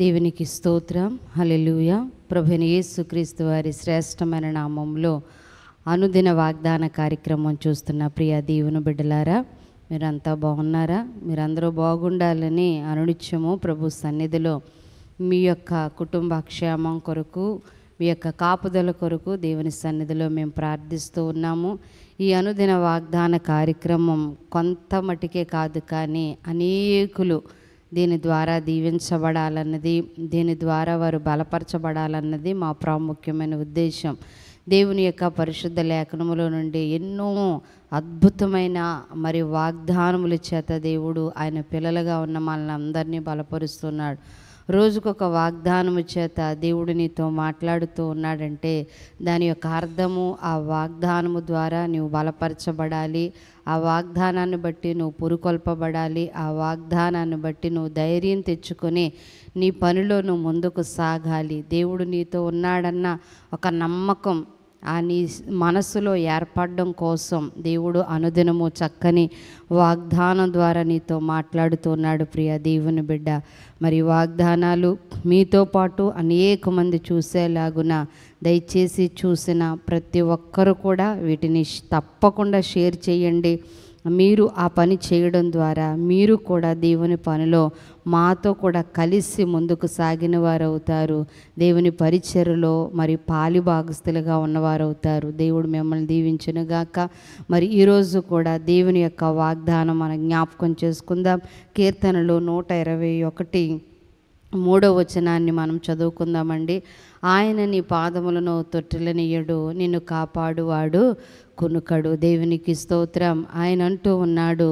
దేవునికి స్తోత్రం. హల్లెలూయా. ప్రభువైన యేసుక్రీస్తు వారి శ్రేష్టమైన నామంలో అనుదిన వాగ్దాన కార్యక్రమం చూస్తున్న ప్రియ దేవుని బిడ్డలారా, మీరంతా బాగున్నారా? మీరందరూ బాగుండాలని అనునిత్యము ప్రభు సన్నిధిలో మీ యొక్క కుటుంబ క్షేమం కొరకు, మీ యొక్క కాపుదల కొరకు దేవుని సన్నిధిలో మేము ప్రార్థిస్తూ ఉన్నాము. ఈ అనుదిన వాగ్దాన కార్యక్రమం కొంత మటుకే కాదు, కానీ అనేకులు దీని ద్వారా దీవించబడాలన్నది, దీని ద్వారా వారు బలపరచబడాలన్నది మా ప్రాముఖ్యమైన ఉద్దేశం. దేవుని యొక్క పరిశుద్ధ లేఖనములో నుండి ఎన్నో అద్భుతమైన మరియు వాగ్దానముల చేత దేవుడు ఆయన పిల్లలుగా ఉన్న మనల్ని అందరినీ బలపరుస్తున్నాడు. రోజుకొక వాగ్దానము చేత దేవుడు నీతో మాట్లాడుతూ ఉన్నాడంటే దాని యొక్క అర్థము, ఆ వాగ్దానము ద్వారా నువ్వు బలపరచబడాలి, ఆ వాగ్దానాన్ని బట్టి నువ్వు పురుకొల్పబడాలి, ఆ వాగ్దానాన్ని బట్టి నువ్వు ధైర్యం తెచ్చుకొని నీ పనిలో నువ్వు ముందుకు సాగాలి. దేవుడు నీతో ఉన్నాడన్న ఒక నమ్మకం ఆ నీ మనసులో ఏర్పడడం కోసం దేవుడు అనుదినము చక్కని వాగ్దానం ద్వారా నీతో మాట్లాడుతున్నాడు. ప్రియ దేవుని బిడ్డ, మరి వాగ్దానాలు మీతో పాటు అనేక మంది చూసేలాగున దయచేసి చూసిన ప్రతి ఒక్కరు కూడా వీటిని తప్పకుండా షేర్ చేయండి. మీరు ఆ పని చేయడం ద్వారా మీరు కూడా దేవుని పనిలో మాతో కూడా కలిసి ముందుకు సాగిన వారు అవుతారు. దేవుని పరిచర్యలో మరి పాలిభాగస్తులుగా ఉన్నవారు అవుతారు. దేవుడు మిమ్మల్ని దీవించునుగాక. మరి ఈరోజు కూడా దేవుని యొక్క వాగ్దానం మనం జ్ఞాపకం చేసుకుందాం. కీర్తనలు 121:3 మనం చదువుకుందామండి. ఆయన నీ పాదములను తొట్టిల్లనియ్యడు, నిన్ను కాపాడువాడు కునుకడు. దేవునికి స్తోత్రం. ఆయన అంటూ ఉన్నాడు,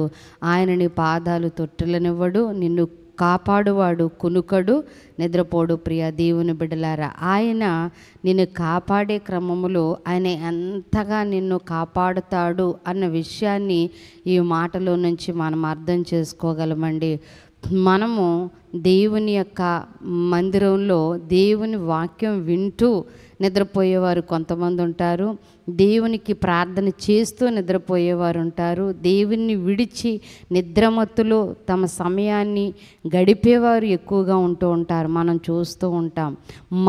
ఆయన నీ పాదాలు తొట్టిల్లనివ్వడు, నిన్ను కాపాడువాడు కునుకడు, నిద్రపోడు. ప్రియ దేవుని బిడ్డలారా, ఆయన నిన్ను కాపాడే క్రమములో ఆయన ఎంతగా నిన్ను కాపాడుతాడు అన్న విషయాన్ని ఈ మాటలో నుంచి మనం అర్థం చేసుకోగలమండి. మనము దేవుని యొక్క మందిరంలో దేవుని వాక్యం వింటూ నిద్రపోయేవారు కొంతమంది ఉంటారు, దేవునికి ప్రార్థన చేస్తూ నిద్రపోయేవారు ఉంటారు, దేవుని విడిచి నిద్రమత్తులో తమ సమయాన్ని గడిపేవారు ఎక్కువగా ఉంటూ ఉంటారు. మనం చూస్తూ ఉంటాం.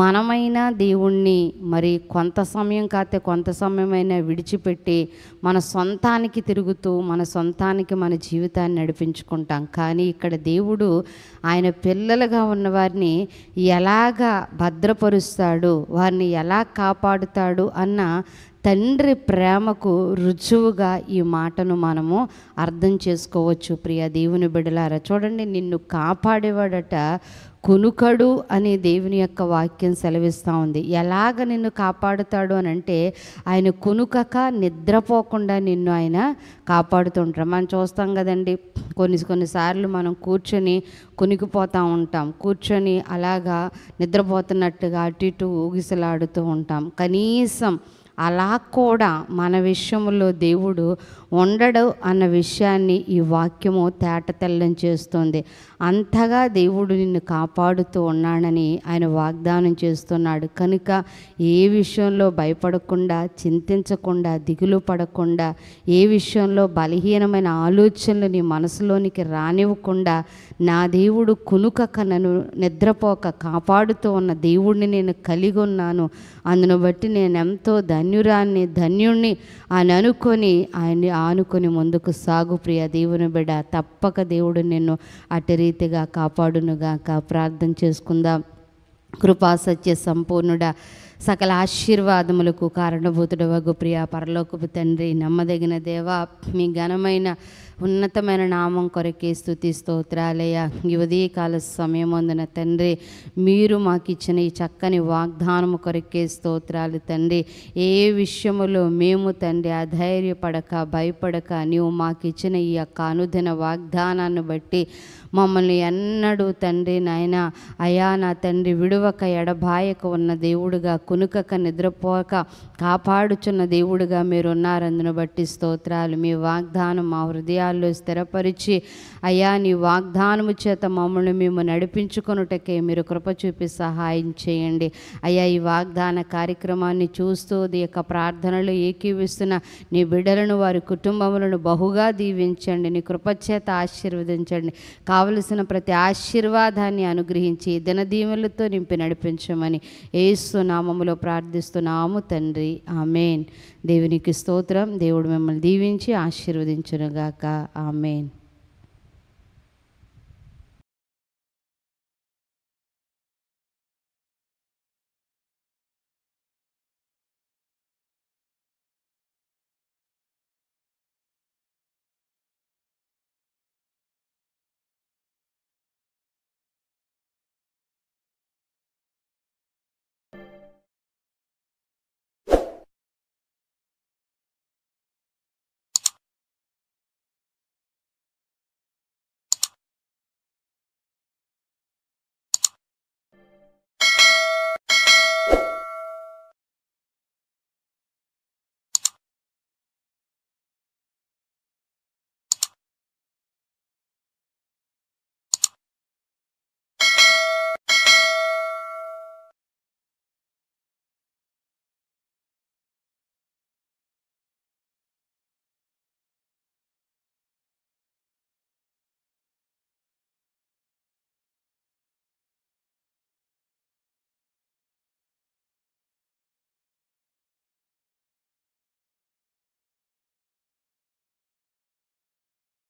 మనమైనా దేవుణ్ణి మరి కొంత సమయం కాతే కొంత సమయమైనా విడిచిపెట్టి మన సొంతానికి తిరుగుతూ మన సొంతానికి మన జీవితాన్ని నడిపించుకుంటాం. కానీ ఇక్కడ దేవుడు ఆయన పిల్లలుగా ఉన్నవారిని ఎలాగా భద్రపరుస్తాడు, వారిని ఎలా కాపాడుతాడు అన్న తండ్రి ప్రేమకు రుజువుగా ఈ మాటను మనము అర్థం చేసుకోవచ్చు. ప్రియ దేవుని బిడ్డలారా, చూడండి, నిన్ను కాపాడేవాడట కునుకడు అని దేవుని యొక్క వాక్యం సెలవిస్తూ ఉంది. ఎలాగ నిన్ను కాపాడుతాడు అని అంటే ఆయన కునుకక నిద్రపోకుండా నిన్ను ఆయన కాపాడుతుంటారు. మనం చూస్తాం కదండి, కొన్నిసార్లు మనం కూర్చొని కునికిపోతూ ఉంటాం, కూర్చొని అలాగా నిద్రపోతున్నట్టుగా అటు ఇటు ఊగిసలాడుతూ ఉంటాం. కనీసం అలా కూడా మన విషయంలో దేవుడు ఉండడు అన్న విషయాన్ని ఈ వాక్యము తేటతెల్లం చేస్తుంది. అంతగా దేవుడు నిన్ను కాపాడుతూ ఉన్నాడని ఆయన వాగ్దానం చేస్తున్నాడు. కనుక ఏ విషయంలో భయపడకుండా, చింతించకుండా, దిగులు పడకుండా, ఏ విషయంలో బలహీనమైన ఆలోచనలు నీ మనసులోనికి రానివ్వకుండా, నా దేవుడు కునుకక నన్ను నిద్రపోక కాపాడుతూ ఉన్న దేవుడిని నేను కలిగి ఉన్నాను, అందును బట్టి నేను ఎంతో ధన్యుణ్ణి అని అనుకొని ఆయన్ని ఆనుకొని ముందుకు సాగు. ప్రియ దేవుని బిడ్డ, తప్పక దేవుడు నిన్ను అటు రీతిగా కాపాడునుగాక. ప్రార్థన చేసుకుందాం. కృపా సత్య సంపూర్ణుడా, సకల ఆశీర్వాదములకు కారణభూతుడవగు ప్రియ పరలోకపు తండ్రి, నమ్మదగిన దేవా, మీ ఘనమైన ఉన్నతమైన నామం కొరకే స్తుతి స్తోత్రాలయ. ఈ ఉదయకాల సమయం అందున తండ్రి, మీరు మాకు ఇచ్చిన ఈ చక్కని వాగ్దానము కొరకే స్తోత్రాలు తండ్రి. ఏ విషయములో మేము తండ్రి అధైర్యపడక, భయపడక, నీవు మాకు ఇచ్చిన ఈ యొక్క అనుదిన వాగ్దానాన్ని బట్టి మమ్మల్ని ఎన్నడూ తండ్రి నాయన అయా నా తండ్రి విడువక ఎడబాయక ఉన్న దేవుడుగా, కునుకక నిద్రపోక కాపాడుచున్న దేవుడుగా మీరు ఉన్నారందును బట్టి స్తోత్రాలు. మీ వాగ్దానం మా హృదయాలు హృదయాల్లో స్థిరపరిచి అయ్యా నీ వాగ్దానము చేత మమ్మల్ని మేము నడిపించుకొనుటకే మీరు కృప చూపి సహాయం చేయండి. అయ్యా ఈ వాగ్దాన కార్యక్రమాన్ని చూస్తూ ఈ యొక్క ప్రార్థనలు ఏకీవిస్తున్న నీ బిడ్డలను వారి కుటుంబములను బహుగా దీవించండి. నీ కృపచేత ఆశీర్వదించండి. కావలసిన ప్రతి ఆశీర్వాదాన్ని అనుగ్రహించి దినదీవులతో నింపి నడిపించమని యేసు నామములో ప్రార్థిస్తున్నాము తండ్రి, ఆమేన్. దేవునికి స్తోత్రం. దేవుడు మిమ్మల్ని దీవించి ఆశీర్వదించునుగాక. ఆమేన్.